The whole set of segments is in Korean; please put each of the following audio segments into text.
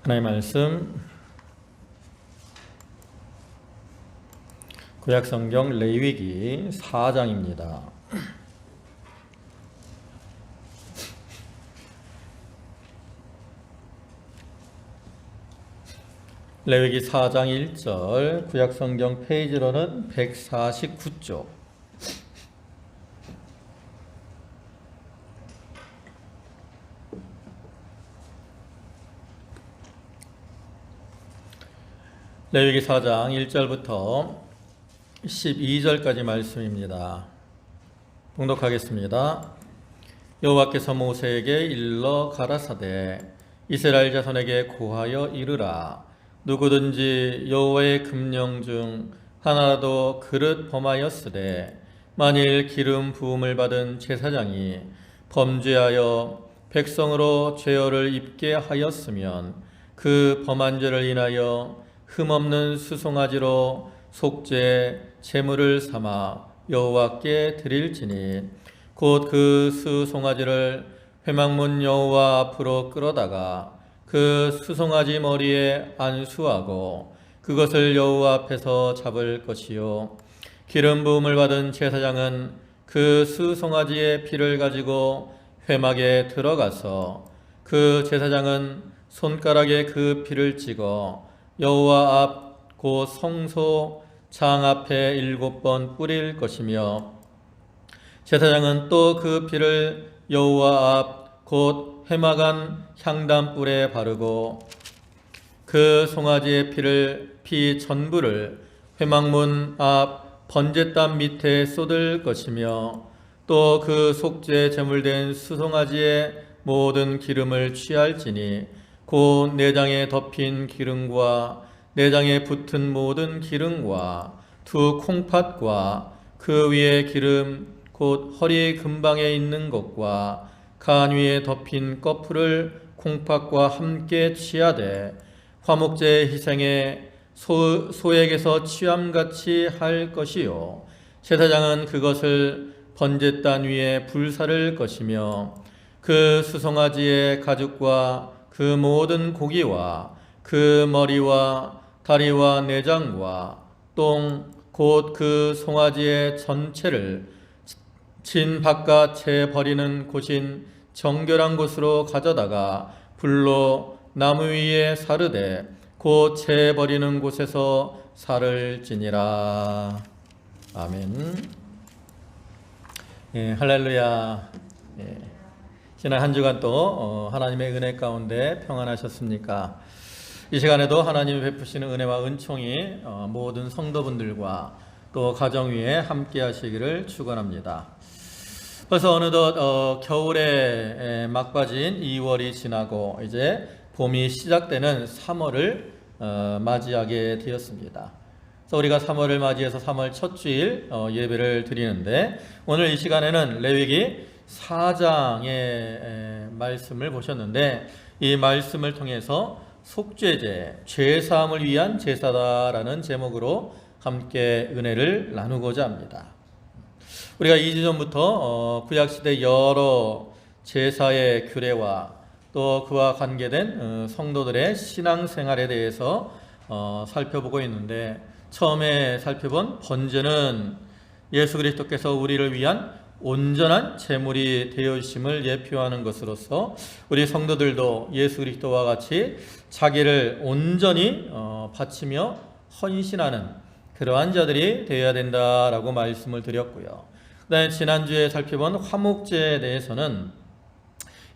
하나님의 말씀 구약성경 레위기 4장입니다. 레위기 4장 1절, 구약성경 페이지로는 149쪽. 레위기 4장 1절부터 12절까지 말씀입니다. 봉독하겠습니다. 여호와께서 모세에게 일러 가라사대 이스라엘 자손에게 고하여 이르라. 누구든지 여호와의 금령 중 하나라도 그릇 범하였으되 만일 기름 부음을 받은 제사장이 범죄하여 백성으로 죄어를 입게 하였으면 그 범한 죄를 인하여 흠없는 수송아지로 속죄 제물을 삼아 여호와께 드릴지니 곧 그 수송아지를 회막문 여호와 앞으로 끌어다가 그 수송아지 머리에 안수하고 그것을 여호와 앞에서 잡을 것이요 기름 부음을 받은 제사장은 그 수송아지의 피를 가지고 회막에 들어가서 그 제사장은 손가락에 그 피를 찍어 여호와 앞 곧 성소 장 앞에 7번 뿌릴 것이며 제사장은 또 그 피를 여호와 앞 곧 회막 안 향단불에 바르고 그 송아지의 피 전부를 회막문 앞 번제단 밑에 쏟을 것이며 또 그 속죄 제물된 수송아지의 모든 기름을 취할지니 곧 내장에 덮인 기름과 내장에 붙은 모든 기름과 두 콩팥과 그 위에 기름 곧 허리 근방에 있는 것과 간 위에 덮인 꺼풀을 콩팥과 함께 취하되 화목제 희생에 소에게서 취함같이 할 것이요 제사장은 그것을 번제단 위에 불사를 것이며 그 수송아지의 가죽과 그 모든 고기와 그 머리와 다리와 내장과 똥 곧 그 송아지의 전체를 진 바깥에 버리는 곳인 정결한 곳으로 가져다가 불로 나무 위에 사르되 곧 재 버리는 곳에서 살을 지니라. 아멘. 예, 할렐루야. 예. 지난 한 주간 또 하나님의 은혜 가운데 평안하셨습니까? 이 시간에도 하나님이 베푸시는 은혜와 은총이 모든 성도분들과 또 가정 위에 함께 하시기를 축원합니다. 벌써 어느덧 겨울의 막바지인 2월이 지나고 이제 봄이 시작되는 3월을 맞이하게 되었습니다. 그래서 우리가 3월을 맞이해서 3월 첫 주일 예배를 드리는데 오늘 이 시간에는 레위기 4장의 말씀을 보셨는데 이 말씀을 통해서 속죄제, 죄사함을 위한 제사다라는 제목으로 함께 은혜를 나누고자 합니다. 우리가 2주 전부터 구약시대 여러 제사의 규례와 또 그와 관계된 성도들의 신앙생활에 대해서 살펴보고 있는데 처음에 살펴본 번제는 예수 그리스도께서 우리를 위한 온전한 제물이 되어주심을 예표하는 것으로서 우리 성도들도 예수 그리스도와 같이 자기를 온전히 바치며 헌신하는 그러한 자들이 되어야 된다라고 말씀을 드렸고요. 그다음에 지난주에 살펴본 화목제에 대해서는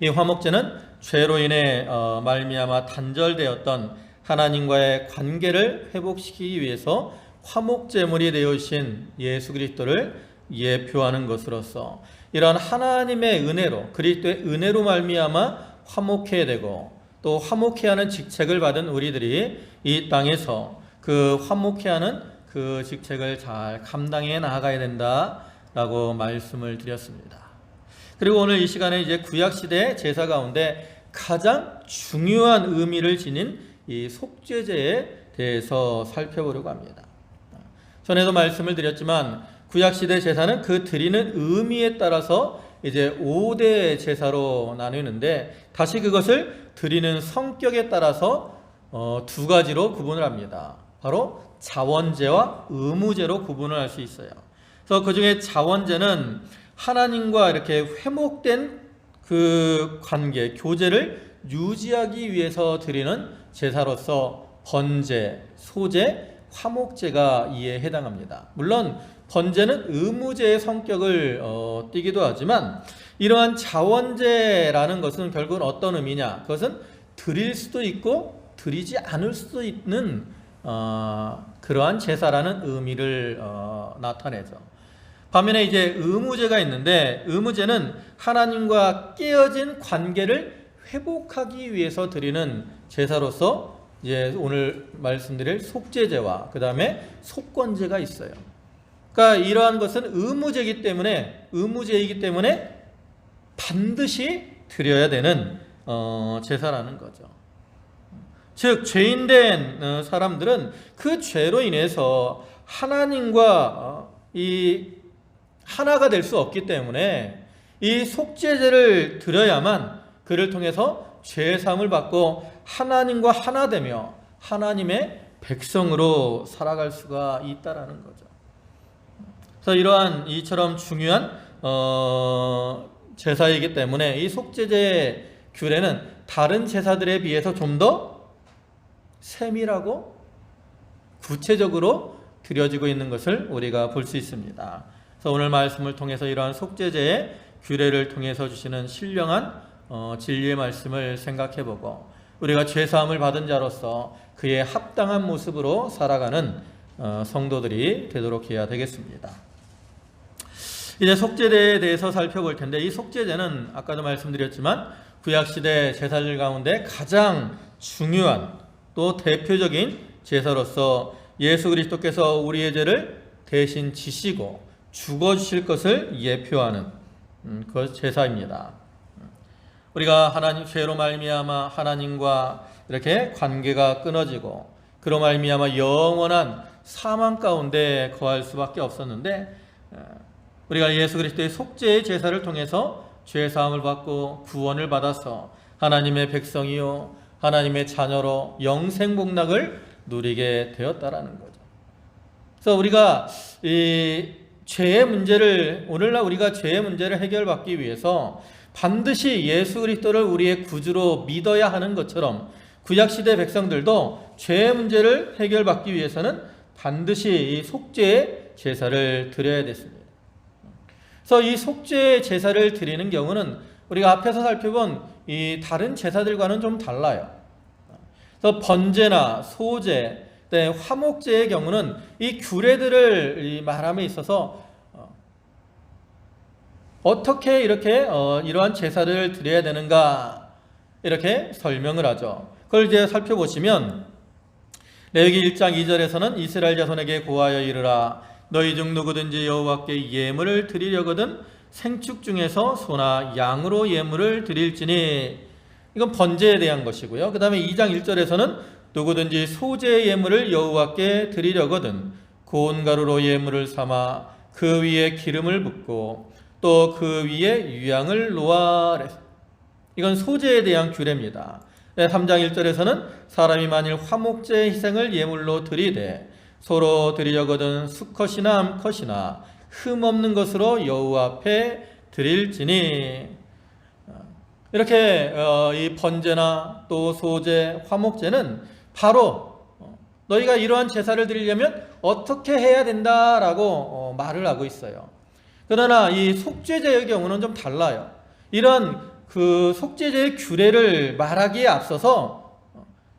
이 화목제는 죄로 인해 말미암아 단절되었던 하나님과의 관계를 회복시키기 위해서 화목제물이 되어주신 예수 그리스도를 예표하는 것으로서 이러한 하나님의 은혜로 그리스도의 은혜로 말미암아 화목해야 되고 또 화목해야 하는 직책을 받은 우리들이 이 땅에서 그 화목해야 하는 그 직책을 잘 감당해 나아가야 된다라고 말씀을 드렸습니다. 그리고 오늘 이 시간에 이제 구약시대 제사 가운데 가장 중요한 의미를 지닌 이 속죄제에 대해서 살펴보려고 합니다. 전에도 말씀을 드렸지만 구약시대 제사는 그 드리는 의미에 따라서 이제 5대 제사로 나누는데 다시 그것을 드리는 성격에 따라서 두 가지로 구분을 합니다. 바로 자원제와 의무제로 구분을 할 수 있어요. 그래서 그 중에 자원제는 하나님과 이렇게 회목된 그 관계, 교제를 유지하기 위해서 드리는 제사로서 번제, 소제, 화목제가 이에 해당합니다. 물론 번제는 의무제의 성격을 띠기도 하지만 이러한 자원제라는 것은 결국은 어떤 의미냐? 그것은 드릴 수도 있고 드리지 않을 수도 있는 그러한 제사라는 의미를 나타내죠. 반면에 이제 의무제가 있는데 의무제는 하나님과 깨어진 관계를 회복하기 위해서 드리는 제사로서 이제 오늘 말씀드릴 속죄제와 그 다음에 속건제가 있어요. 그러니까 이러한 것은 의무제이기 때문에 반드시 드려야 되는 제사라는 거죠. 즉 죄인된 사람들은 그 죄로 인해서 하나님과 이 하나가 될 수 없기 때문에 이 속죄제를 드려야만 그를 통해서 죄 사함을 받고 하나님과 하나 되며 하나님의 백성으로 살아갈 수가 있다라는 거죠. 그래서 이러한 이처럼 중요한 제사이기 때문에 이 속죄제의 규례는 다른 제사들에 비해서 좀 더 세밀하고 구체적으로 드려지고 있는 것을 우리가 볼 수 있습니다. 그래서 오늘 말씀을 통해서 이러한 속죄제의 규례를 통해서 주시는 신령한 진리의 말씀을 생각해보고 우리가 죄사함을 받은 자로서 그의 합당한 모습으로 살아가는 성도들이 되도록 해야 되겠습니다. 이제 속죄제에 대해서 살펴볼 텐데 이 속죄제는 아까도 말씀드렸지만 구약시대 제사들 가운데 가장 중요한 또 대표적인 제사로서 예수 그리스도께서 우리의 죄를 대신 지시고 죽어주실 것을 예표하는 그 제사입니다. 우리가 하나님 죄로 말미암아 하나님과 이렇게 관계가 끊어지고 그로 말미암아 영원한 사망 가운데 거할 수밖에 없었는데 우리가 예수 그리스도의 속죄의 제사를 통해서 죄 사함을 받고 구원을 받아서 하나님의 백성이요 하나님의 자녀로 영생 복락을 누리게 되었다라는 거죠. 그래서 우리가 이 죄의 문제를 오늘날 우리가 죄의 문제를 해결받기 위해서 반드시 예수 그리스도를 우리의 구주로 믿어야 하는 것처럼 구약시대 백성들도 죄의 문제를 해결받기 위해서는 반드시 이 속죄의 제사를 드려야 됐습니다. 그래서 이 속죄의 제사를 드리는 경우는 우리가 앞에서 살펴본 이 다른 제사들과는 좀 달라요. 그래서 번제나 소제, 화목제의 경우는 이 규례들을 말함에 있어서 어떻게 이렇게 이러한 제사를 드려야 되는가 이렇게 설명을 하죠. 그걸 이제 살펴보시면 레위기 1장 2절에서는 이스라엘 자손에게 고하여 이르라 너희 중 누구든지 여호와께 예물을 드리려거든 생축 중에서 소나 양으로 예물을 드릴지니 이건 번제에 대한 것이고요. 그 다음에 2장 1절에서는 누구든지 소제의 예물을 여호와께 드리려거든 고운 가루로 예물을 삼아 그 위에 기름을 붓고 또 그 위에 유향을 놓아. 이건 소제에 대한 규례입니다. 3장 1절에서는 사람이 만일 화목제 희생을 예물로 드리되 서로 드리려거든 수컷이나 암컷이나 흠 없는 것으로 여호와 앞에 드릴지니. 이렇게 이 번제나 또 소제, 화목제는 바로 너희가 이러한 제사를 드리려면 어떻게 해야 된다라고 말을 하고 있어요. 그러나 이 속죄제의 경우는 좀 달라요. 이런 그 속죄제의 규례를 말하기에 앞서서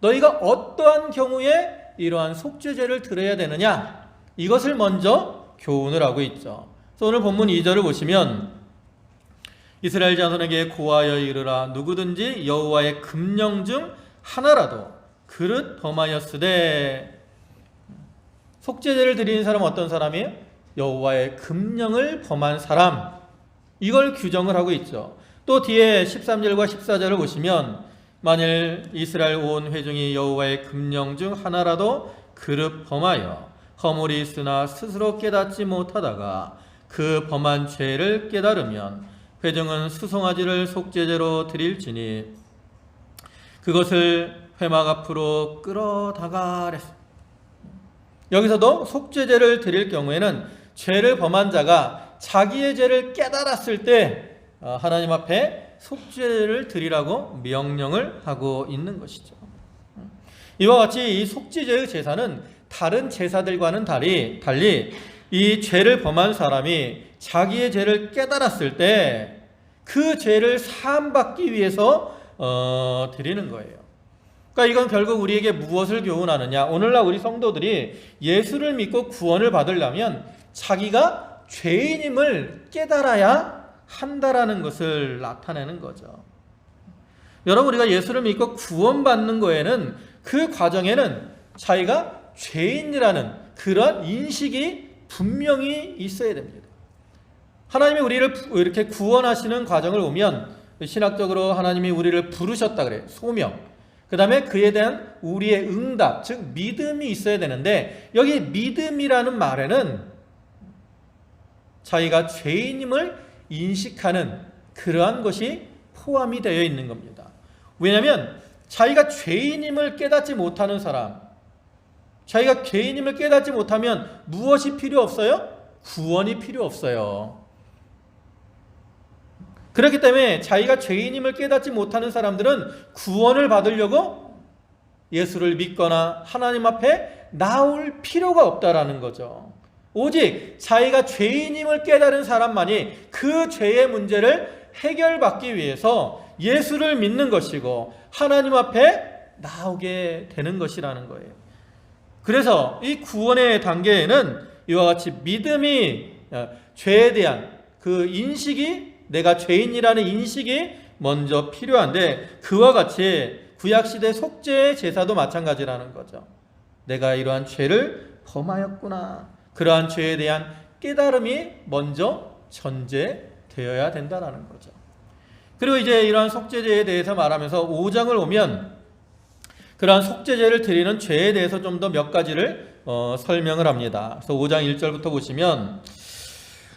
너희가 어떠한 경우에 이러한 속죄제를 드려야 되느냐 이것을 먼저 교훈을 하고 있죠. 그래서 오늘 본문 2절을 보시면 이스라엘 자손에게 고하여 이르라 누구든지 여호와의 금령 중 하나라도 그릇 범하였으되. 속죄제를 드리는 사람은 어떤 사람이에요? 여호와의 금령을 범한 사람, 이걸 규정을 하고 있죠. 또 뒤에 13절과 14절을 보시면 만일 이스라엘 온 회중이 여호와의 금령 중 하나라도 그릇 범하여 허물이 있으나 스스로 깨닫지 못하다가 그 범한 죄를 깨달으면 회중은 수송아지를 속죄제로 드릴지니 그것을 회막 앞으로 끌어다가 그랬어요. 여기서도 속죄제를 드릴 경우에는 죄를 범한 자가 자기의 죄를 깨달았을 때 하나님 앞에 속죄를 드리라고 명령을 하고 있는 것이죠. 이와 같이 이 속죄제의 제사는 다른 제사들과는 달리 이 죄를 범한 사람이 자기의 죄를 깨달았을 때 그 죄를 사함받기 위해서 드리는 거예요. 그러니까 이건 결국 우리에게 무엇을 교훈하느냐? 오늘날 우리 성도들이 예수를 믿고 구원을 받으려면 자기가 죄인임을 깨달아야 한다라는 것을 나타내는 거죠. 여러분, 우리가 예수를 믿고 구원받는 거에는 그 과정에는 자기가 죄인이라는 그런 인식이 분명히 있어야 됩니다. 하나님이 우리를 이렇게 구원하시는 과정을 보면 신학적으로 하나님이 우리를 부르셨다 그래요. 소명. 그 다음에 그에 대한 우리의 응답, 즉 믿음이 있어야 되는데 여기 믿음이라는 말에는 자기가 죄인임을 인식하는 그러한 것이 포함이 되어 있는 겁니다. 왜냐하면 자기가 죄인임을 깨닫지 못하는 사람, 자기가 죄인임을 깨닫지 못하면 무엇이 필요 없어요? 구원이 필요 없어요. 그렇기 때문에 자기가 죄인임을 깨닫지 못하는 사람들은 구원을 받으려고 예수를 믿거나 하나님 앞에 나올 필요가 없다라는 거죠. 오직 자기가 죄인임을 깨달은 사람만이 그 죄의 문제를 해결받기 위해서 예수를 믿는 것이고 하나님 앞에 나오게 되는 것이라는 거예요. 그래서 이 구원의 단계에는 이와 같이 믿음이, 죄에 대한 그 인식이, 내가 죄인이라는 인식이 먼저 필요한데 그와 같이 구약시대 속죄의 제사도 마찬가지라는 거죠. 내가 이러한 죄를 범하였구나. 그러한 죄에 대한 깨달음이 먼저 전제되어야 된다는 거죠. 그리고 이제 이러한 속죄제에 대해서 말하면서 5장을 오면 그러한 속죄제를 드리는 죄에 대해서 좀 더 몇 가지를 설명을 합니다. 그래서 5장 1절부터 보시면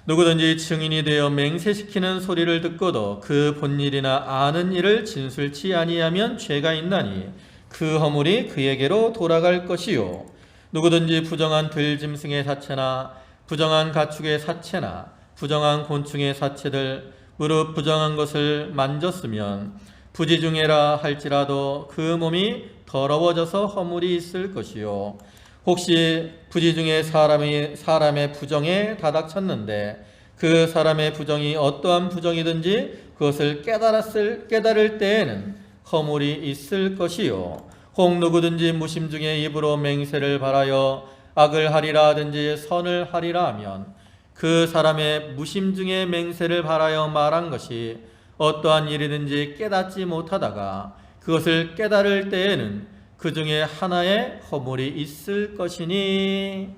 누구든지 증인이 되어 맹세시키는 소리를 듣고도 그 본 일이나 아는 일을 진술치 아니하면 죄가 있나니 그 허물이 그에게로 돌아갈 것이요. 누구든지 부정한 들짐승의 사체나 부정한 가축의 사체나 부정한 곤충의 사체들 무릇 부정한 것을 만졌으면 부지중해라 할지라도 그 몸이 더러워져서 허물이 있을 것이요. 혹시 부지중에 사람의 부정에 다닥쳤는데 그 사람의 부정이 어떠한 부정이든지 그것을 깨달을 때에는 허물이 있을 것이요. 혹 누구든지 무심 중에 입으로 맹세를 발하여 악을 하리라 하든지 선을 하리라 하면 그 사람의 무심 중에 맹세를 발하여 말한 것이 어떠한 일이든지 깨닫지 못하다가 그것을 깨달을 때에는 그 중에 하나의 허물이 있을 것이니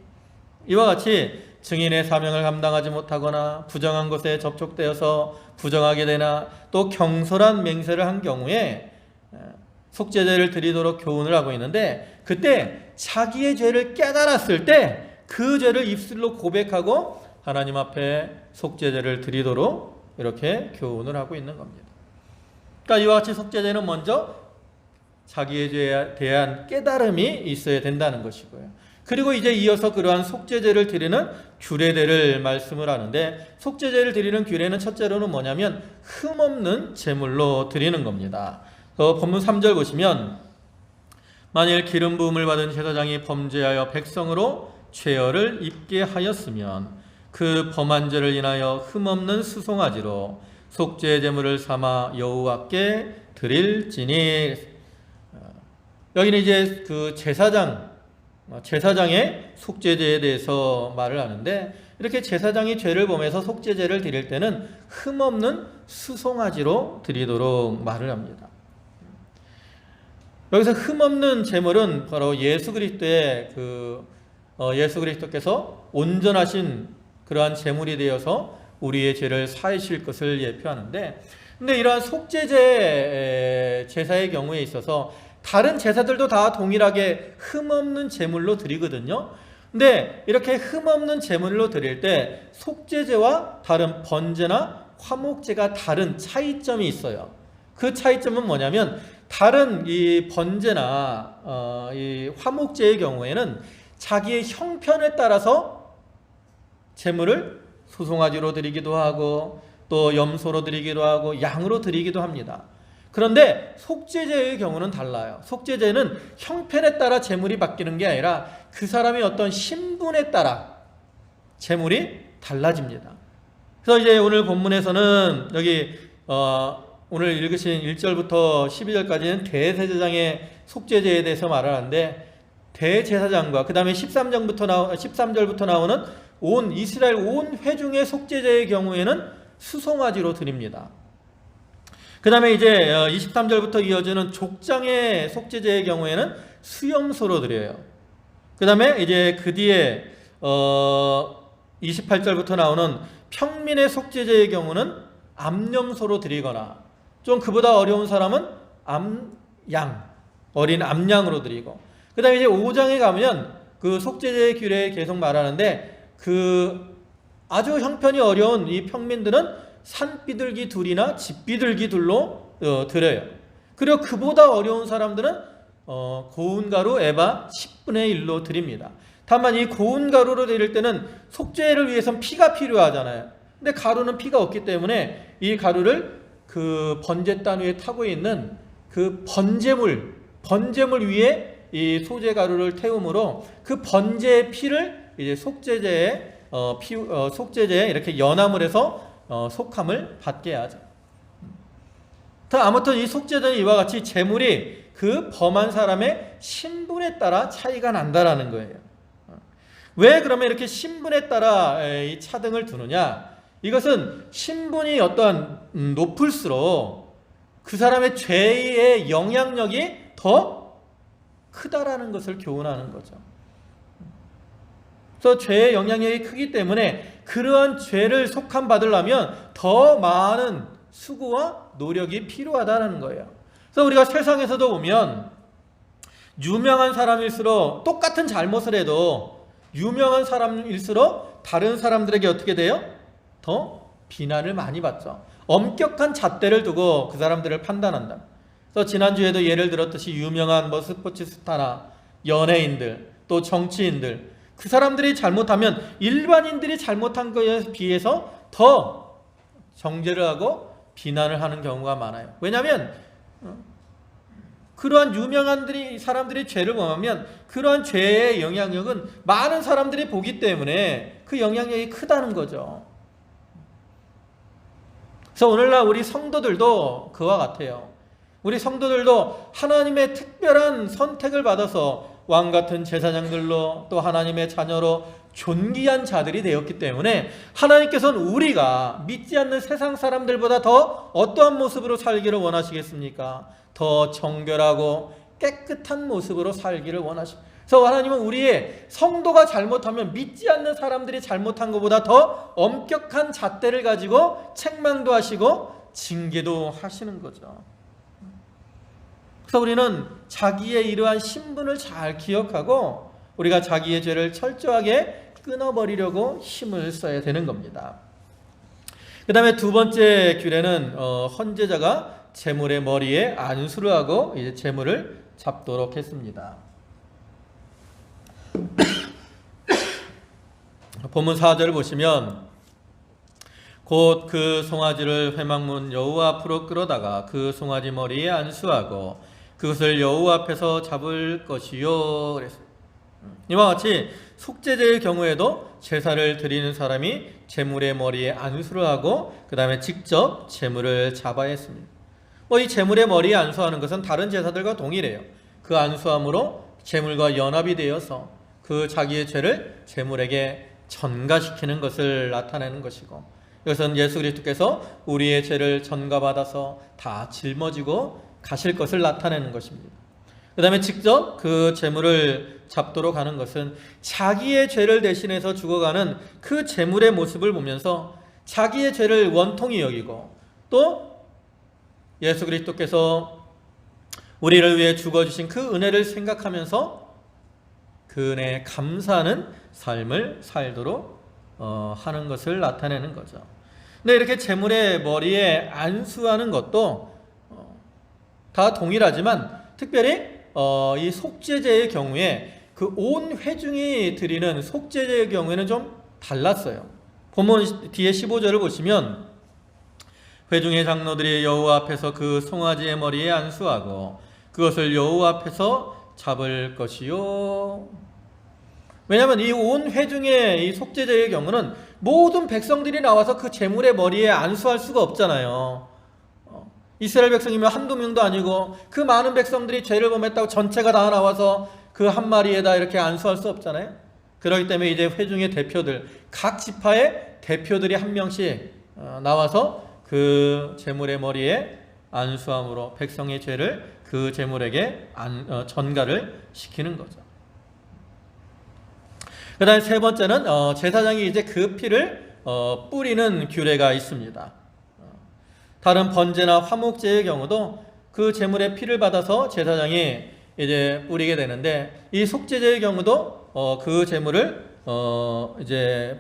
이와 같이 증인의 사명을 감당하지 못하거나 부정한 것에 접촉되어서 부정하게 되나 또 경솔한 맹세를 한 경우에 속죄제를 드리도록 교훈을 하고 있는데 그때 자기의 죄를 깨달았을 때 그 죄를 입술로 고백하고 하나님 앞에 속죄제를 드리도록 이렇게 교훈을 하고 있는 겁니다. 그러니까 이와 같이 속죄제는 먼저 자기의 죄에 대한 깨달음이 있어야 된다는 것이고요. 그리고 이제 이어서 그러한 속죄제를 드리는 규례들을 말씀을 하는데 속죄제를 드리는 규례는 첫째로는 뭐냐면 흠없는 제물로 드리는 겁니다. 본문 3절 보시면 만일 기름 부음을 받은 제사장이 범죄하여 백성으로 죄어를 입게 하였으면 그 범한 죄를 인하여 흠없는 수송아지로 속죄 제물을 삼아 여호와께 드릴지니. 여기는 이제 그 제사장의 속죄제에 대해서 말을 하는데 이렇게 제사장이 죄를 범해서 속죄제를 드릴 때는 흠없는 수송아지로 드리도록 말을 합니다. 여기서 흠없는 제물은 바로 예수 그리스도께서 온전하신 그러한 제물이 되어서 우리의 죄를 사하실 것을 예표하는데, 근데 이러한 속죄제 제사의 경우에 있어서 다른 제사들도 다 동일하게 흠없는 제물로 드리거든요. 근데 이렇게 흠없는 제물로 드릴 때 속죄제와 다른 번제나 화목제가 다른 차이점이 있어요. 그 차이점은 뭐냐면 다른 이 번제나 이 화목제의 경우에는 자기의 형편에 따라서 제물을 소송아지로 드리기도 하고 또 염소로 드리기도 하고 양으로 드리기도 합니다. 그런데 속죄제의 경우는 달라요. 속죄제는 형편에 따라 제물이 바뀌는 게 아니라 그 사람의 어떤 신분에 따라 제물이 달라집니다. 그래서 이제 오늘 본문에서는 여기 오늘 읽으신 1절부터 12절까지는 대제사장의 속죄제에 대해서 말을 하는데, 대제사장과 그 다음에 13절부터 나오는 온 이스라엘 온 회중의 속죄제의 경우에는 수송아지로 드립니다. 그 다음에 이제 23절부터 이어지는 족장의 속죄제의 경우에는 수염소로 드려요. 그 다음에 이제 그 뒤에 28절부터 나오는 평민의 속죄제의 경우는 암염소로 드리거나, 좀 그보다 어려운 사람은 어린 암양으로 드리고, 그 다음에 이제 5장에 가면 그 속죄제의 규례에 계속 말하는데, 그 아주 형편이 어려운 이 평민들은 산비둘기 둘이나 집비둘기 둘로 드려요. 그리고 그보다 어려운 사람들은 고운 가루 에바 10분의 1로 드립니다. 다만 이 고운 가루로 드릴 때는 속죄를 위해서는 피가 필요하잖아요. 근데 가루는 피가 없기 때문에 이 가루를 그 번제단 위에 타고 있는 그 번제물 위에 이 소재 가루를 태움으로 그 번제의 피를 이제 속죄제에 이렇게 연함을 해서 속함을 받게 하죠. 아무튼 이 속죄제는 이와 같이 제물이 그 범한 사람의 신분에 따라 차이가 난다라는 거예요. 왜 그러면 이렇게 신분에 따라 이 차등을 두느냐? 이것은 신분이 어떤 높을수록 그 사람의 죄의 영향력이 더 크다라는 것을 교훈하는 거죠. 그래서 죄의 영향력이 크기 때문에 그러한 죄를 속함 받으려면 더 많은 수고와 노력이 필요하다는 거예요. 그래서 우리가 세상에서도 보면 유명한 사람일수록 똑같은 잘못을 해도 유명한 사람일수록 다른 사람들에게 어떻게 돼요? 더 비난을 많이 받죠. 엄격한 잣대를 두고 그 사람들을 판단한다. 그래서 지난주에도 예를 들었듯이 유명한 스포츠 스타나 연예인들 또 정치인들, 그 사람들이 잘못하면 일반인들이 잘못한 것에 비해서 더 정죄를 하고 비난을 하는 경우가 많아요. 왜냐하면 그러한 유명한 사람들이 죄를 범하면 그러한 죄의 영향력은 많은 사람들이 보기 때문에 그 영향력이 크다는 거죠. 그래서 오늘날 우리 성도들도 그와 같아요. 우리 성도들도 하나님의 특별한 선택을 받아서 왕같은 제사장들로 또 하나님의 자녀로 존귀한 자들이 되었기 때문에 하나님께서는 우리가 믿지 않는 세상 사람들보다 더 어떠한 모습으로 살기를 원하시겠습니까? 더 정결하고 깨끗한 모습으로 살기를 원하십니다. 그래서 하나님은 우리의 성도가 잘못하면 믿지 않는 사람들이 잘못한 것보다 더 엄격한 잣대를 가지고 책망도 하시고 징계도 하시는 거죠. 그래서 우리는 자기의 이러한 신분을 잘 기억하고 우리가 자기의 죄를 철저하게 끊어버리려고 힘을 써야 되는 겁니다. 그 다음에 두 번째 규례는 헌제자가 제물의 머리에 안수를 하고 이제 제물을 잡도록 했습니다. 본문 4절을 보시면 곧 그 송아지를 회막문 여호와 앞으로 끌어다가 그 송아지 머리에 안수하고 그것을 여호와 앞에서 잡을 것이요. 그랬습니다. 이와 같이 속죄제의 경우에도 제사를 드리는 사람이 제물의 머리에 안수를 하고 그 다음에 직접 제물을 잡아야 했습니다. 이 제물의 머리에 안수하는 것은 다른 제사들과 동일해요. 그 안수함으로 제물과 연합이 되어서 그 자기의 죄를 제물에게 전가시키는 것을 나타내는 것이고, 이것은 예수 그리스도께서 우리의 죄를 전가받아서 다 짊어지고 가실 것을 나타내는 것입니다. 그 다음에 직접 그 제물을 잡도록 하는 것은 자기의 죄를 대신해서 죽어가는 그 제물의 모습을 보면서 자기의 죄를 원통히 여기고 또 예수 그리스도께서 우리를 위해 죽어주신 그 은혜를 생각하면서 그 은혜에 감사하는 삶을 살도록 하는 것을 나타내는 거죠. 근데 이렇게 제물의 머리에 안수하는 것도 다 동일하지만 특별히 이 속죄제의 경우에 그 온 회중이 드리는 속죄제의 경우에는 좀 달랐어요. 본문 뒤에 15절을 보시면 회중의 장로들이 여호와 앞에서 그 송아지의 머리에 안수하고 그것을 여호와 앞에서 잡을 것이요. 왜냐하면 이 온 회중의 이 속죄제의 경우는 모든 백성들이 나와서 그 제물의 머리에 안수할 수가 없잖아요. 이스라엘 백성이면 한두 명도 아니고 그 많은 백성들이 죄를 범했다고 전체가 다 나와서 그 한 마리에다 이렇게 안수할 수 없잖아요. 그렇기 때문에 이제 회중의 대표들, 각 지파의 대표들이 한 명씩 나와서 그 제물의 머리에 안수함으로 백성의 죄를 그 제물에게 전가를 시키는 거죠. 그 다음에 세 번째는 제사장이 이제 그 피를 뿌리는 규례가 있습니다. 다른 번제나 화목제의 경우도 그 제물의 피를 받아서 제사장이 이제 뿌리게 되는데, 이 속죄제의 경우도 그 제물을 이제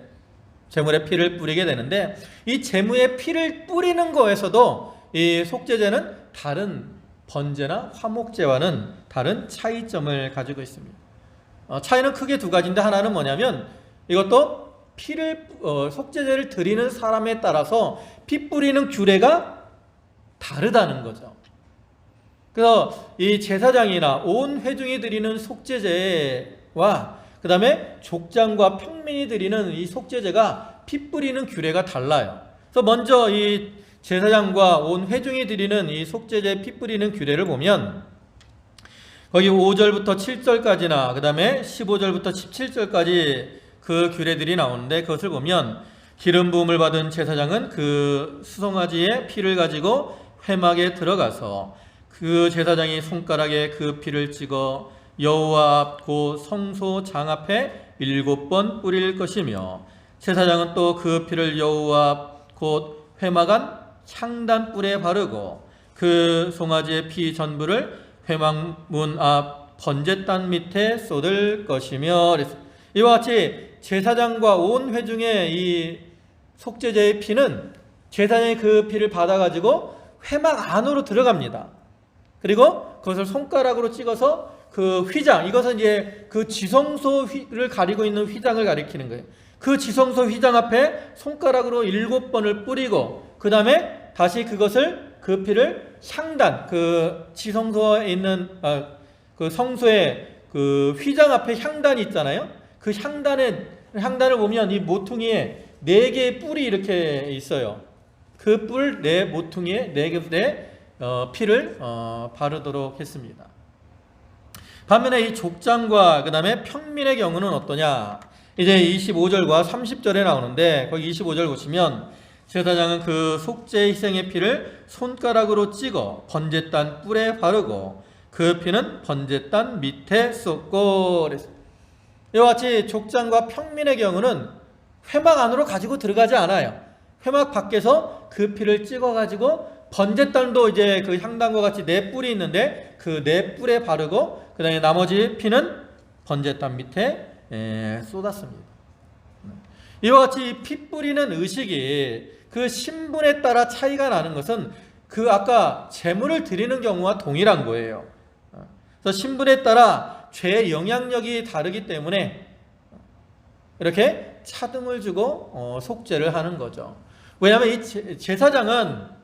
제물의 피를 뿌리게 되는데, 이 제물의 피를 뿌리는 거에서도 이 속죄제는 다른 번제나 화목제와는 다른 차이점을 가지고 있습니다. 차이는 크게 두 가지인데, 하나는 뭐냐면 이것도 피를 속죄제를 드리는 사람에 따라서 피 뿌리는 규례가 다르다는 거죠. 그래서 이 제사장이나 온 회중이 드리는 속죄제와 그 다음에 족장과 평민이 드리는 이 속죄제가 피 뿌리는 규례가 달라요. 그래서 먼저 이 제사장과 온 회중이 드리는 이 속죄제 피 뿌리는 규례를 보면 거기 5절부터 7절까지나 그 다음에 15절부터 17절까지 그 규례들이 나오는데, 그것을 보면 기름 부음을 받은 제사장은 그 수송아지의 피를 가지고 회막에 들어가서 그 제사장이 손가락에 그 피를 찍어 여호와 앞 곧 성소장 앞에 7번 뿌릴 것이며, 제사장은 또 그 피를 여호와 앞 곧 회막 안 향단불에 바르고 그 송아지의 피 전부를 회막문 앞 번제단 밑에 쏟을 것이며, 이와 같이 제사장과 온 회중의 이 속죄제의 피는 제사장이 그 피를 받아가지고 회막 안으로 들어갑니다. 그리고 그것을 손가락으로 찍어서 그 휘장, 이것은 이제 그 지성소를 가리고 있는 휘장을 가리키는 거예요. 그 지성소 휘장 앞에 손가락으로 7번을 뿌리고, 그 다음에 다시 그것을 그 피를 향단, 그 지성소에 있는 그 성소의 그 휘장 앞에 향단이 있잖아요. 그 향단을 보면 이 모퉁이에 4개의 뿔이 이렇게 있어요. 그 뿔 모퉁이에 4개의 피를 바르도록 했습니다. 반면에 이 족장과 그 다음에 평민의 경우는 어떠냐? 이제 25절과 30절에 나오는데, 거기 25절 보시면 제사장은 그 속죄 희생의 피를 손가락으로 찍어 번제단 뿔에 바르고 그 피는 번제단 밑에 쏟고, 이와 같이 족장과 평민의 경우는 회막 안으로 가지고 들어가지 않아요. 회막 밖에서 그 피를 찍어 가지고 번제단도 이제 그 향단과 같이 4뿔이 있는데 그 4뿔에 바르고, 그 다음에 나머지 피는 번제단 밑에 쏟았습니다. 이와 같이 피 뿌리는 의식이 그 신분에 따라 차이가 나는 것은 그 아까 제물을 드리는 경우와 동일한 거예요. 그래서 신분에 따라 죄의 영향력이 다르기 때문에 이렇게 차등을 주고 속죄를 하는 거죠. 왜냐하면 이 제사장은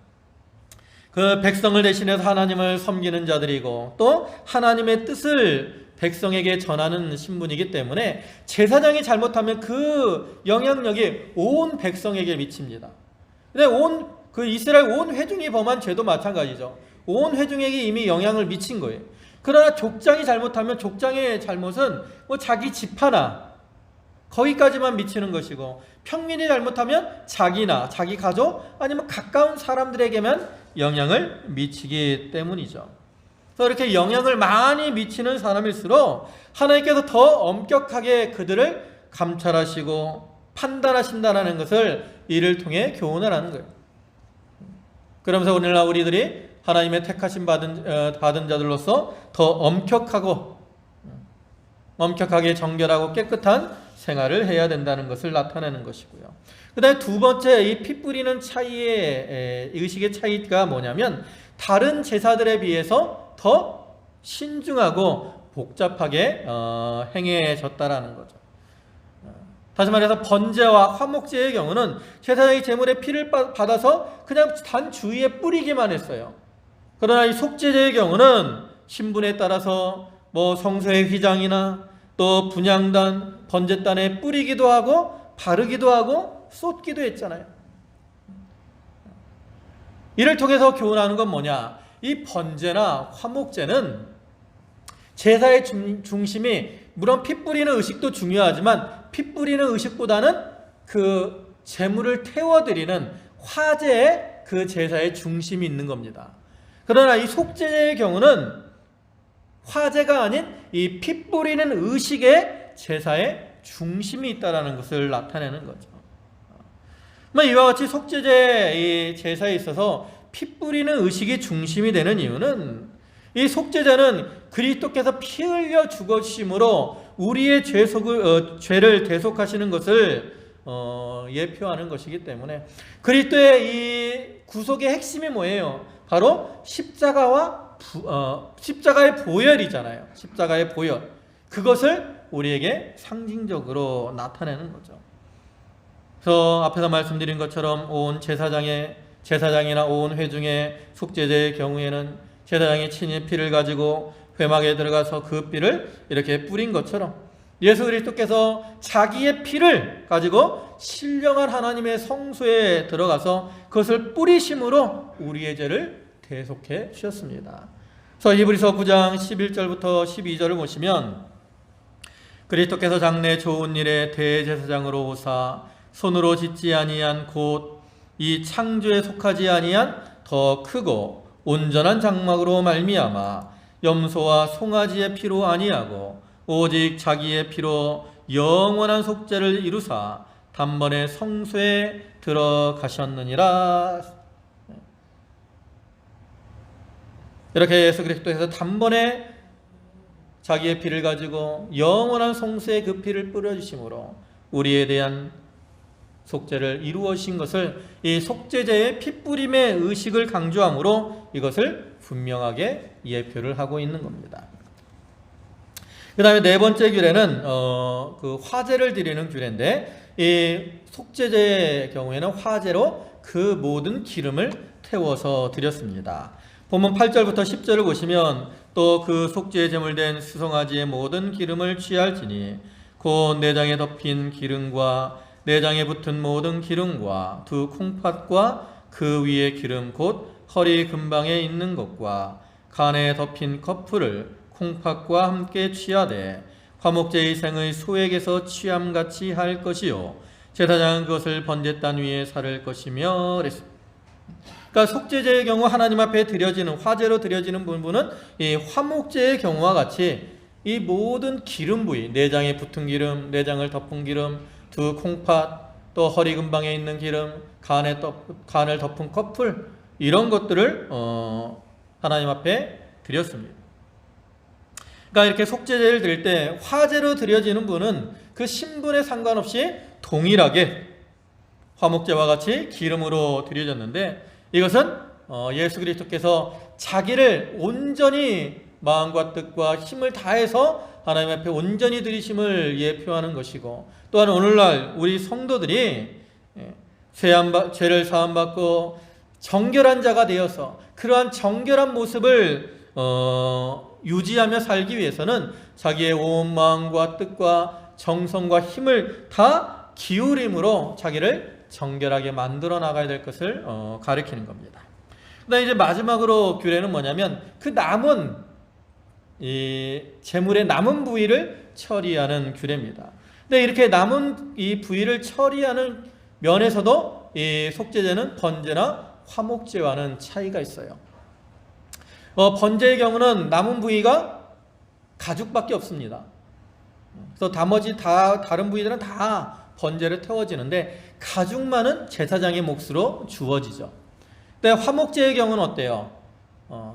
그 백성을 대신해서 하나님을 섬기는 자들이고 또 하나님의 뜻을 백성에게 전하는 신분이기 때문에 제사장이 잘못하면 그 영향력이 온 백성에게 미칩니다. 근데 그 이스라엘 온 회중이 범한 죄도 마찬가지죠. 온 회중에게 이미 영향을 미친 거예요. 그러나 족장이 잘못하면 족장의 잘못은 뭐 자기 지파나 거기까지만 미치는 것이고, 평민이 잘못하면 자기나 자기 가족 아니면 가까운 사람들에게만 영향을 미치기 때문이죠. 그래서 이렇게 영향을 많이 미치는 사람일수록 하나님께서 더 엄격하게 그들을 감찰하시고 판단하신다는 것을 이를 통해 교훈을 하는 거예요. 그러면서 오늘날 우리들이 하나님의 택하심 받은 자들로서 더 엄격하게 정결하고 깨끗한 생활을 해야 된다는 것을 나타내는 것이고요. 그 다음에 두 번째, 이 피 뿌리는 차이의 의식의 차이가 뭐냐면 다른 제사들에 비해서 더 신중하고 복잡하게 행해졌다라는 거죠. 다시 말해서 번제와 화목제의 경우는 제사장이 제물의 피를 받아서 그냥 단 주위에 뿌리기만 했어요. 그러나 이 속죄제의 경우는 신분에 따라서 성소의 휘장이나 또 분향단, 번제단에 뿌리기도 하고 바르기도 하고 쏟기도 했잖아요. 이를 통해서 교훈하는 건 뭐냐? 이 번제나 화목제는 제사의 중심이 물론 피 뿌리는 의식도 중요하지만 피 뿌리는 의식보다는 그 제물을 태워드리는 화제의 그 제사의 중심이 있는 겁니다. 그러나 이 속죄제의 경우는 화제가 아닌 이 피 뿌리는 의식의 제사의 중심이 있다는 것을 나타내는 거죠. 이와 같이 속죄제의 제사에 있어서 피 뿌리는 의식이 중심이 되는 이유는 이 속죄제는 그리스도께서 피 흘려 죽으심으로 우리의 죄를 대속하시는 것을 예표하는 것이기 때문에 그리스도의 이 구속의 핵심이 뭐예요? 바로 십자가의 보혈이잖아요. 십자가의 보혈. 그것을 우리에게 상징적으로 나타내는 거죠. 그래서 앞에서 말씀드린 것처럼 온 제사장이나 온 회중의 속죄제의 경우에는 제사장이 친히 피를 가지고 회막에 들어가서 그 피를 이렇게 뿌린 것처럼 예수 그리스도께서 자기의 피를 가지고 신령한 하나님의 성소에 들어가서 그것을 뿌리심으로 우리의 죄를 대속해 주셨습니다. 그래서 히브리서 9장 11절부터 12절을 보시면 그리스도께서 장래 좋은 일에 대제사장으로 오사 손으로 짓지 아니한 곧 이 창조에 속하지 아니한 더 크고 온전한 장막으로 말미암아 염소와 송아지의 피로 아니하고 오직 자기의 피로 영원한 속죄를 이루사 단번에 성소에 들어가셨느니라. 이렇게 예수 그리스도께서 단번에 자기의 피를 가지고 영원한 성소에 그 피를 뿌려주심으로 우리에 대한 속죄를 이루어신 것을 이 속죄제의 피뿌림의 의식을 강조함으로 이것을 분명하게 예표를 하고 있는 겁니다. 그 다음에 네 번째 규례는 그 화제를 드리는 규례인데 이 속죄제의 경우에는 화제로 그 모든 기름을 태워서 드렸습니다. 본문 8절부터 10절을 보시면 또 그 속죄의 제물된 수송아지의 모든 기름을 취할지니 곧 내장에 덮인 기름과 내장에 붙은 모든 기름과 두 콩팥과 그 위의 기름 곧 허리 근방에 있는 것과 간에 덮인 커플을 콩팥과 함께 취하되 화목제의 생의 소액에서 취함같이 할 것이요 제사장은 그것을 번제단 위에 사를 것이며 그랬습니다. 그러니까 속죄제의 경우 하나님 앞에 드려지는 화제로 드려지는 부분은 이 화목제의 경우와 같이 이 모든 기름 부위, 내장에 붙은 기름, 내장을 덮은 기름, 두 콩팥, 또 허리 근방에 있는 기름, 간을 덮은 커플 이런 것들을 하나님 앞에 드렸습니다. 그러니까 이렇게 속죄제를 드릴 때 화제로 드려지는 분은 그 신분에 상관없이 동일하게 화목제와 같이 기름으로 드려졌는데 이것은 예수 그리스도께서 자기를 온전히 마음과 뜻과 힘을 다해서 하나님 앞에 온전히 드리심을 예표하는 것이고 또한 오늘날 우리 성도들이 죄를 사함받고 정결한 자가 되어서 그러한 정결한 모습을 유지하며 살기 위해서는 자기의 온 마음과 뜻과 정성과 힘을 다 기울임으로 자기를 정결하게 만들어 나가야 될 것을 가리키는 겁니다. 그다음에 이제 마지막으로 규례는 뭐냐면 그 남은 이 제물의 남은 부위를 처리하는 규례입니다. 근데 이렇게 남은 이 부위를 처리하는 면에서도 이 속죄제는 번제나 화목제와는 차이가 있어요. 번제의 경우는 남은 부위가 가죽밖에 없습니다. 그래서 나머지 다른 부위들은 다 번제를 태워지는데 가죽만은 제사장의 몫으로 주어지죠. 근데 화목제의 경우는 어때요?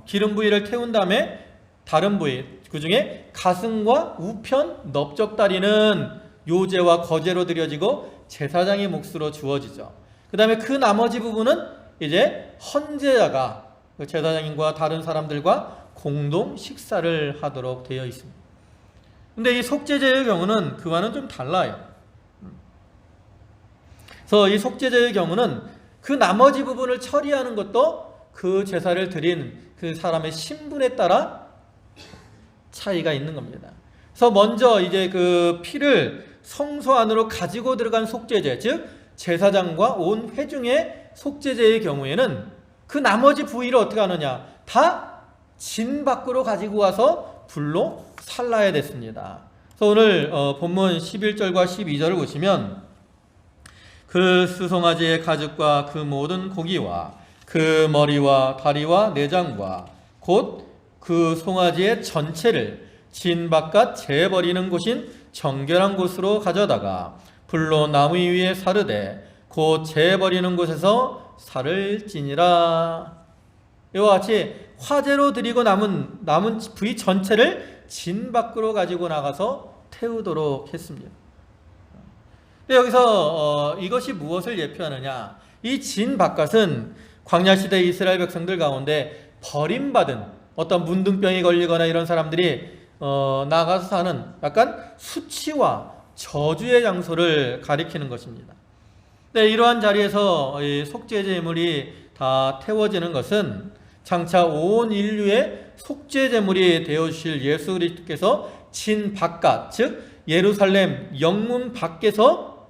기름 부위를 태운 다음에 다른 부위, 그 중에 가슴과 우편, 넓적다리는 요제와 거제로 드려지고 제사장의 몫으로 주어지죠. 그 다음에 그 나머지 부분은 이제 헌제자가 그 제사장님과 다른 사람들과 공동 식사를 하도록 되어 있습니다. 근데 이 속죄제의 경우는 그와는 좀 달라요. 그래서 이 속죄제의 경우는 그 나머지 부분을 처리하는 것도 그 제사를 드린 그 사람의 신분에 따라 차이가 있는 겁니다. 그래서 먼저 이제 그 피를 성소 안으로 가지고 들어간 속죄제, 즉 제사장과 온 회중의 속죄제의 경우에는 그 나머지 부위를 어떻게 하느냐, 다 진 밖으로 가지고 와서 불로 살라야 됐습니다. 그래서 오늘 본문 11절과 12절을 보시면 그 수송아지의 가죽과 그 모든 고기와 그 머리와 다리와 내장과 곧 그 송아지의 전체를 진 바깥 재버리는 곳인 정결한 곳으로 가져다가 불로 나무 위에 사르되 곧 재버리는 곳에서 살을 찌니라. 이와 같이 화제로 드리고 남은 부위 전체를 진 밖으로 가지고 나가서 태우도록 했습니다. 여기서 이것이 무엇을 예표하느냐, 이 진 바깥은 광야시대 이스라엘 백성들 가운데 버림받은 어떤 문둥병이 걸리거나 이런 사람들이 나가서 사는 약간 수치와 저주의 장소를 가리키는 것입니다. 네, 이러한 자리에서 이 속죄제물이 다 태워지는 것은 장차 온 인류의 속죄제물이 되어주실 예수 그리스도께서 진 바깥, 즉 예루살렘 영문 밖에서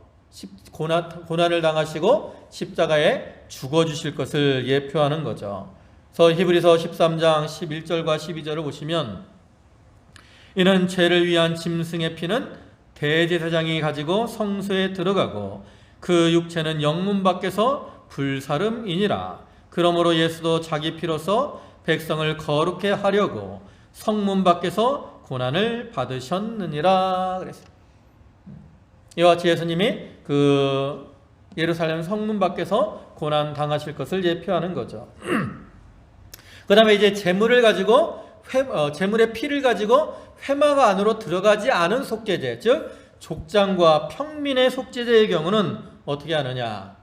고난을 당하시고 십자가에 죽어주실 것을 예표하는 거죠. 그래서 히브리서 13장 11절과 12절을 보시면 이는 죄를 위한 짐승의 피는 대제사장이 가지고 성소에 들어가고 그 육체는 영문 밖에서 불사름이니라. 그러므로 예수도 자기 피로서 백성을 거룩해 하려고 성문 밖에서 고난을 받으셨느니라 그랬어요. 이와 같이 예수님이 그 예루살렘 성문 밖에서 고난 당하실 것을 예표하는 거죠. 그 다음에 이제 제물을 가지고 제물의 피를 가지고 회막 안으로 들어가지 않은 속죄제, 즉 족장과 평민의 속죄제의 경우는 어떻게 하느냐,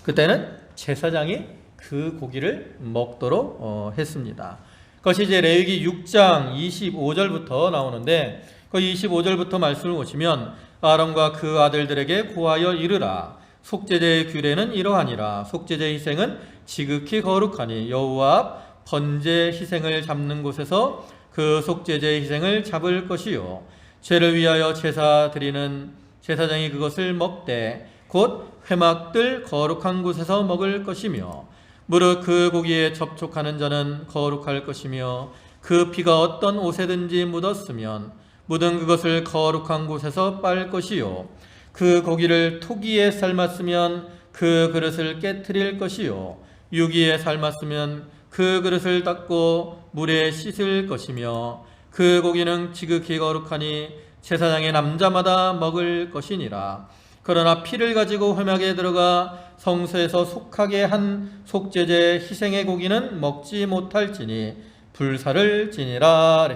그때는 제사장이 그 고기를 먹도록 했습니다. 그것이 이제 레위기 6장 25절부터 나오는데 그 25절부터 말씀을 보시면 아론과 그 아들들에게 고하여 이르라. 속죄제의 규례는 이러하니라. 속죄제 희생은 지극히 거룩하니 여호와 앞 번제 희생을 잡는 곳에서 그 속죄제 희생을 잡을 것이요 죄를 위하여 제사 드리는 제사장이 그것을 먹되 곧 회막들 거룩한 곳에서 먹을 것이며 무릇 그 고기에 접촉하는 자는 거룩할 것이며 그 피가 어떤 옷에든지 묻었으면 묻은 그것을 거룩한 곳에서 빨 것이요 그 고기를 토기에 삶았으면 그 그릇을 깨트릴 것이요 유기에 삶았으면 그 그릇을 닦고 물에 씻을 것이며 그 고기는 지극히 거룩하니 제사장의 남자마다 먹을 것이니라. 그러나 피를 가지고 회막에 들어가 성소에서 속하게 한 속죄제 희생의 고기는 먹지 못할지니 불사를 지니라.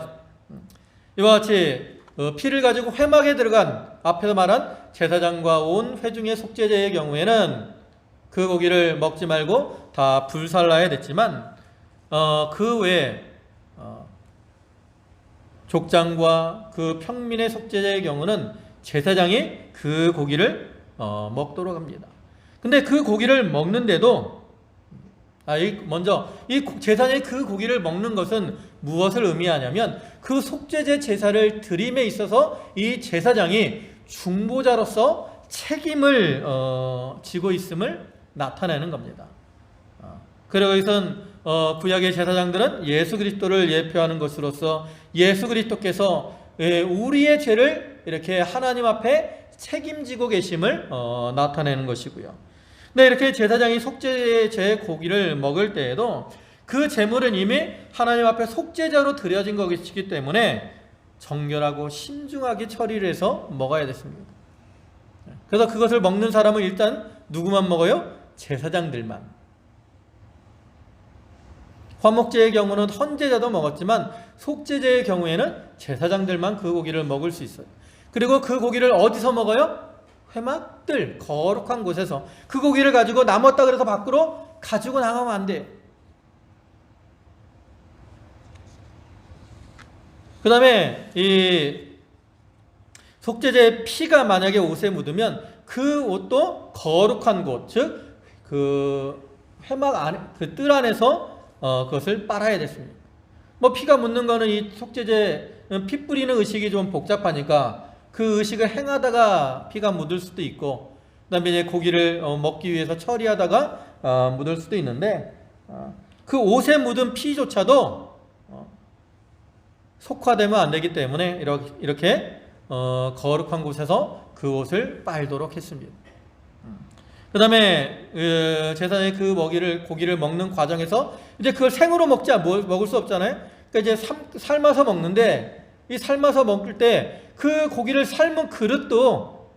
이와 같이 피를 가지고 회막에 들어간 앞에서 말한 제사장과 온 회중의 속죄제의 경우에는 그 고기를 먹지 말고 다 불살라야 됐지만 그 외에 족장과 그 평민의 속죄제의 경우는 제사장이 그 고기를 먹도록 합니다. 근데 그 고기를 먹는데도 먼저 이 제사장이 그 고기를 먹는 것은 무엇을 의미하냐면 그 속죄제 제사를 드림에 있어서 이 제사장이 중보자로서 책임을 지고 있음을 나타내는 겁니다. 그리고 여기서는 구약의 제사장들은 예수 그리스도를 예표하는 것으로서 예수 그리스도께서 우리의 죄를 이렇게 하나님 앞에 책임지고 계심을 나타내는 것이고요. 네, 이렇게 제사장이 속죄제 고기를 먹을 때에도 그 제물은 이미 하나님 앞에 속죄자로 드려진 것이기 때문에 정결하고 신중하게 처리를 해서 먹어야 됐습니다. 그래서 그것을 먹는 사람은 일단 누구만 먹어요? 제사장들만. 화목제의 경우는 헌제자도 먹었지만 속죄제의 경우에는 제사장들만 그 고기를 먹을 수 있어요. 그리고 그 고기를 어디서 먹어요? 회막들, 거룩한 곳에서 그 고기를 가지고 남았다 그래서 밖으로 가지고 나가면 안 돼. 그 다음에 이 속죄제의 피가 만약에 옷에 묻으면 그 옷도 거룩한 곳, 즉 그 회막 안에, 그 뜰 안에서 그것을 빨아야 됐습니다. 뭐 피가 묻는 거는 이 속죄제 피 뿌리는 의식이 좀 복잡하니까 그 의식을 행하다가 피가 묻을 수도 있고, 그다음에 이제 고기를 먹기 위해서 처리하다가 묻을 수도 있는데, 그 옷에 묻은 피조차도 속화되면 안 되기 때문에 이렇게 거룩한 곳에서 그 옷을 빨도록 했습니다. 그 다음에 제사장이 그 고기를 먹는 과정에서 이제 그걸 생으로 먹을 수 없잖아요. 그러니까 이제 삶아서 먹는데, 이 삶아서 먹을 때 그 고기를 삶은 그릇도,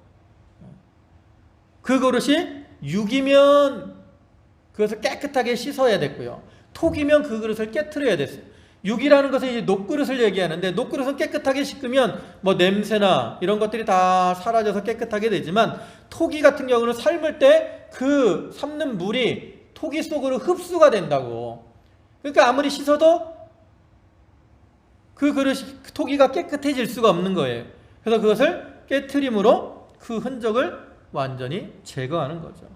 그 그릇이 육이면 그것을 깨끗하게 씻어야 됐고요, 톡이면 그 그릇을 깨트려야 됐어요. 육이라는 것은 이제 녹그릇을 얘기하는데, 녹그릇은 깨끗하게 씻으면 뭐 냄새나 이런 것들이 다 사라져서 깨끗하게 되지만, 토기 같은 경우는 삶을 때 그 삶는 물이 토기 속으로 흡수가 된다고. 그러니까 아무리 씻어도 그 그릇이, 토기가 깨끗해질 수가 없는 거예요. 그래서 그것을 깨트림으로 그 흔적을 완전히 제거하는 거죠.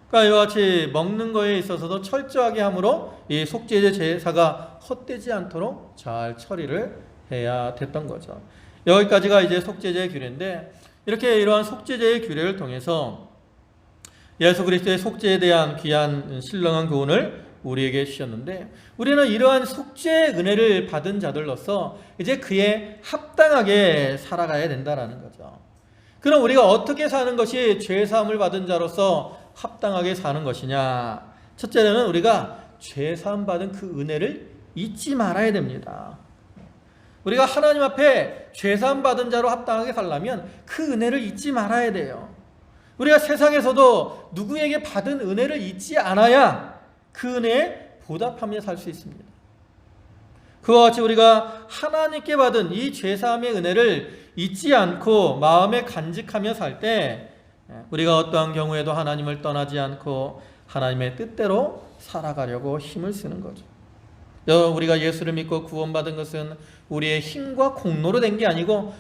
그러니까 이와 같이 먹는 거에 있어서도 철저하게 함으로 이 속죄제 제사가 헛되지 않도록 잘 처리를 해야 됐던 거죠. 여기까지가 이제 속죄제의 규례인데, 이렇게 이러한 속죄제의 규례를 통해서 예수 그리스도의 속죄에 대한 귀한 신령한 교훈을 우리에게 주셨는데, 우리는 이러한 속죄의 은혜를 받은 자들로서 이제 그에 합당하게 살아가야 된다라는 거죠. 그럼 우리가 어떻게 사는 것이 죄사함을 받은 자로서 합당하게 사는 것이냐? 첫째는 우리가 죄사함 받은 그 은혜를 잊지 말아야 됩니다. 우리가 하나님 앞에 죄사함 받은 자로 합당하게 살려면 그 은혜를 잊지 말아야 돼요. 우리가 세상에서도 누구에게 받은 은혜를 잊지 않아야 그 은혜에 보답하며 살 수 있습니다. 그와 같이 우리가 하나님께 받은 이 죄사함의 은혜를 잊지 않고 마음에 간직하며 살 때, 우리가 어떠한 경우에도 하나님을 떠나지 않고 하나님의 뜻대로 살아가려고 힘을 쓰는 거죠. 우리가 예수를 믿고 구원받은 것은 우리의 힘과 공로로 된 게 아니고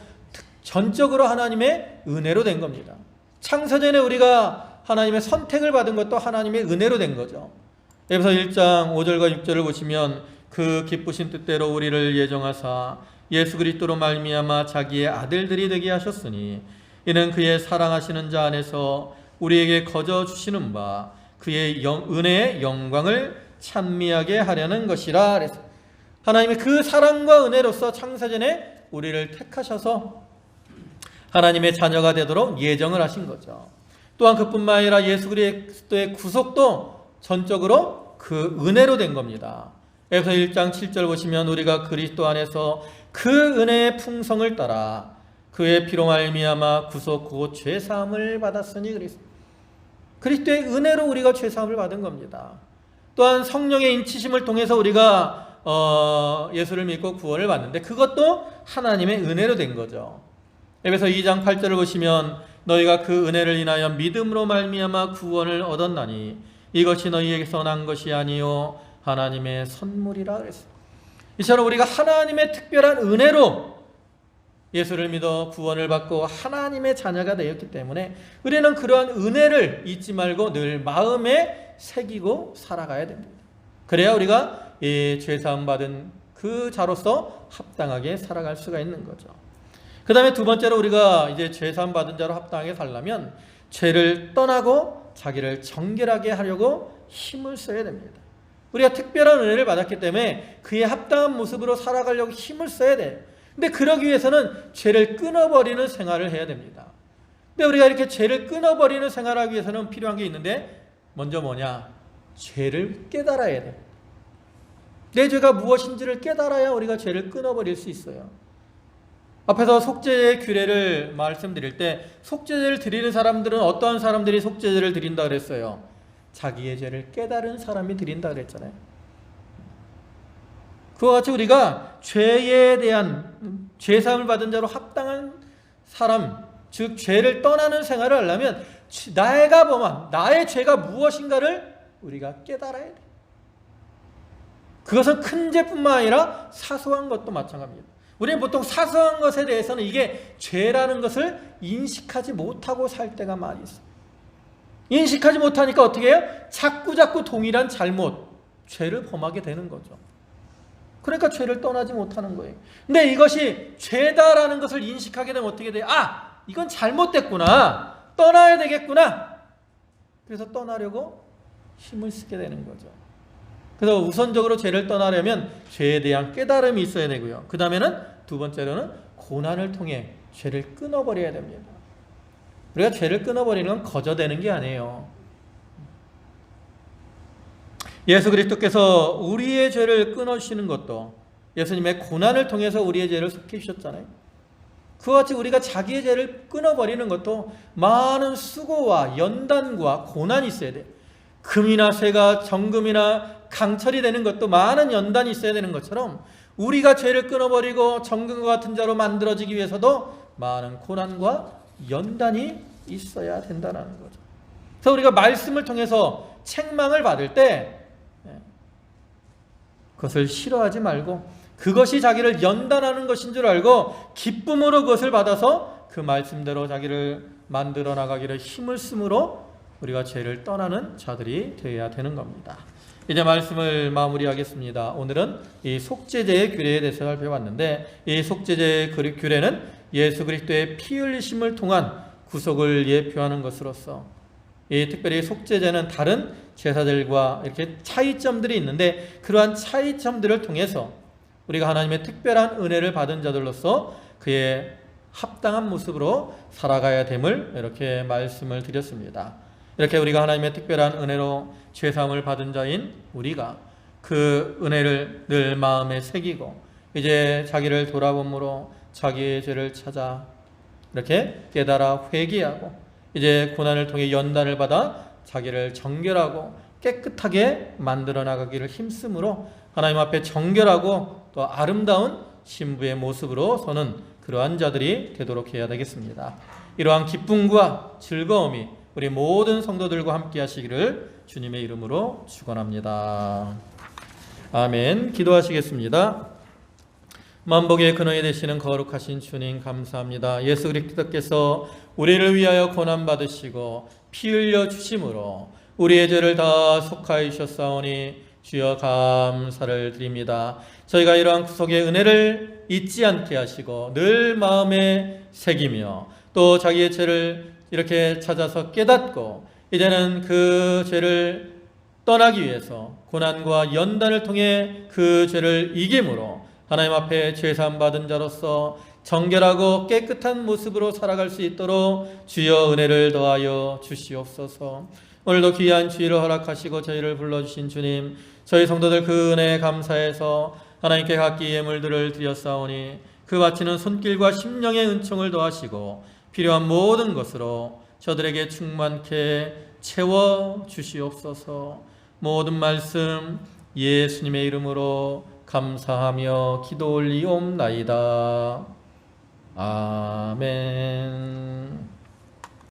전적으로 하나님의 은혜로 된 겁니다. 창세전에 우리가 하나님의 선택을 받은 것도 하나님의 은혜로 된 거죠. 에베소 1장 5절과 6절을 보시면, 그 기쁘신 뜻대로 우리를 예정하사 예수 그리스도로 말미암아 자기의 아들들이 되게 하셨으니, 이는 그의 사랑하시는 자 안에서 우리에게 거저 주시는 바 그의 은혜의 영광을 찬미하게 하려는 것이라. 그래서 하나님의 그 사랑과 은혜로서 창세전에 우리를 택하셔서 하나님의 자녀가 되도록 예정을 하신 거죠. 또한 그뿐만 아니라 예수 그리스도의 구속도 전적으로 그 은혜로 된 겁니다. 에베소 1장 7절 보시면, 우리가 그리스도 안에서 그 은혜의 풍성을 따라 그의 피로 말미암아 구속 곧 죄사함을 받았으니, 그리스도의 은혜로 우리가 죄사함을 받은 겁니다. 또한 성령의 인치심을 통해서 우리가 예수를 믿고 구원을 받는데, 그것도 하나님의 은혜로 된 거죠. 에베소 2장 8절을 보시면, 너희가 그 은혜를 인하여 믿음으로 말미암아 구원을 얻었나니 이것이 너희에게서 난 것이 아니요 하나님의 선물이라 그랬어요. 이처럼 우리가 하나님의 특별한 은혜로 예수를 믿어 구원을 받고 하나님의 자녀가 되었기 때문에 우리는 그러한 은혜를 잊지 말고 늘 마음에 새기고 살아가야 됩니다. 그래야 우리가 이 죄사함 받은 그 자로서 합당하게 살아갈 수가 있는 거죠. 그 다음에 두 번째로, 우리가 이제 죄사함 받은 자로 합당하게 살려면 죄를 떠나고 자기를 정결하게 하려고 힘을 써야 됩니다. 우리가 특별한 은혜를 받았기 때문에 그에 합당한 모습으로 살아가려고 힘을 써야 돼요. 근데 그러기 위해서는 죄를 끊어버리는 생활을 해야 됩니다. 근데 우리가 이렇게 죄를 끊어버리는 생활을 하기 위해서는 필요한 게 있는데, 먼저 뭐냐? 죄를 깨달아야 돼요. 내 죄가 무엇인지를 깨달아야 우리가 죄를 끊어버릴 수 있어요. 앞에서 속죄의 규례를 말씀드릴 때, 속죄제를 드리는 사람들은 어떠한 사람들이 속죄제를 드린다 그랬어요? 자기의 죄를 깨달은 사람이 드린다 그랬잖아요. 그와 같이 우리가 죄에 대한 죄사함을 받은 자로 합당한 사람, 즉 죄를 떠나는 생활을 하려면 내가 범한 나의 죄가 무엇인가를 우리가 깨달아야 돼. 그것은 큰 죄뿐만 아니라 사소한 것도 마찬가지입니다. 우리는 보통 사소한 것에 대해서는 이게 죄라는 것을 인식하지 못하고 살 때가 많이 있어요. 인식하지 못하니까 어떻게 해요? 자꾸 동일한 잘못, 죄를 범하게 되는 거죠. 그러니까 죄를 떠나지 못하는 거예요. 근데 이것이 죄다라는 것을 인식하게 되면 어떻게 돼요? 아, 이건 잘못됐구나. 떠나야 되겠구나. 그래서 떠나려고 힘을 쓰게 되는 거죠. 그래서 우선적으로 죄를 떠나려면 죄에 대한 깨달음이 있어야 되고요. 그 다음에는 두 번째로는 고난을 통해 죄를 끊어버려야 됩니다. 우리가 죄를 끊어버리는 건 거저되는 게 아니에요. 예수 그리스도께서 우리의 죄를 끊어주시는 것도 예수님의 고난을 통해서 우리의 죄를 속해주셨잖아요. 그와 같이 우리가 자기의 죄를 끊어버리는 것도 많은 수고와 연단과 고난이 있어야 돼요. 금이나 쇠가 정금이나 강철이 되는 것도 많은 연단이 있어야 되는 것처럼 우리가 죄를 끊어버리고 정금과 같은 자로 만들어지기 위해서도 많은 고난과 연단이 있어야 된다는 거죠. 그래서 우리가 말씀을 통해서 책망을 받을 때 그것을 싫어하지 말고 그것이 자기를 연단하는 것인 줄 알고 기쁨으로 그것을 받아서 그 말씀대로 자기를 만들어 나가기를 힘을 쓰므로 우리가 죄를 떠나는 자들이 되어야 되는 겁니다. 이제 말씀을 마무리하겠습니다. 오늘은 이 속죄제의 규례에 대해서 살펴봤는데 이 속죄제의 규례는 예수 그리스도의 피 흘리심을 통한 구속을 예표하는 것으로서 이 특별히 속죄제는 다른 제사들과 이렇게 차이점들이 있는데 그러한 차이점들을 통해서 우리가 하나님의 특별한 은혜를 받은 자들로서 그의 합당한 모습으로 살아가야 됨을 이렇게 말씀을 드렸습니다. 이렇게 우리가 하나님의 특별한 은혜로 죄사함을 받은 자인 우리가 그 은혜를 늘 마음에 새기고 이제 자기를 돌아봄으로 자기의 죄를 찾아 이렇게 깨달아 회개하고 이제 고난을 통해 연단을 받아 자기를 정결하고 깨끗하게 만들어 나가기를 힘쓰므로 하나님 앞에 정결하고 또 아름다운 신부의 모습으로 서는 그러한 자들이 되도록 해야 되겠습니다. 이러한 기쁨과 즐거움이 우리 모든 성도들과 함께 하시기를 주님의 이름으로 축원합니다. 아멘. 기도하시겠습니다. 만복의 근원이 되시는 거룩하신 주님 감사합니다. 예수 그리스도께서 우리를 위하여 고난받으시고 피 흘려 주심으로 우리의 죄를 다 속하여 주셨사오니 주여 감사를 드립니다. 저희가 이러한 구속의 은혜를 잊지 않게 하시고 늘 마음에 새기며 또 자기의 죄를 이렇게 찾아서 깨닫고 이제는 그 죄를 떠나기 위해서 고난과 연단을 통해 그 죄를 이김으로 하나님 앞에 죄사함 받은 자로서 정결하고 깨끗한 모습으로 살아갈 수 있도록 주여 은혜를 더하여 주시옵소서. 오늘도 귀한 주의를 허락하시고 저희를 불러주신 주님, 저희 성도들 그 은혜에 감사해서 하나님께 각기 예물들을 드렸사오니 그 바치는 손길과 심령의 은총을 더하시고 필요한 모든 것으로 저들에게 충만케 채워 주시옵소서. 모든 말씀 예수님의 이름으로 감사하며 기도 올리옵나이다. 아멘.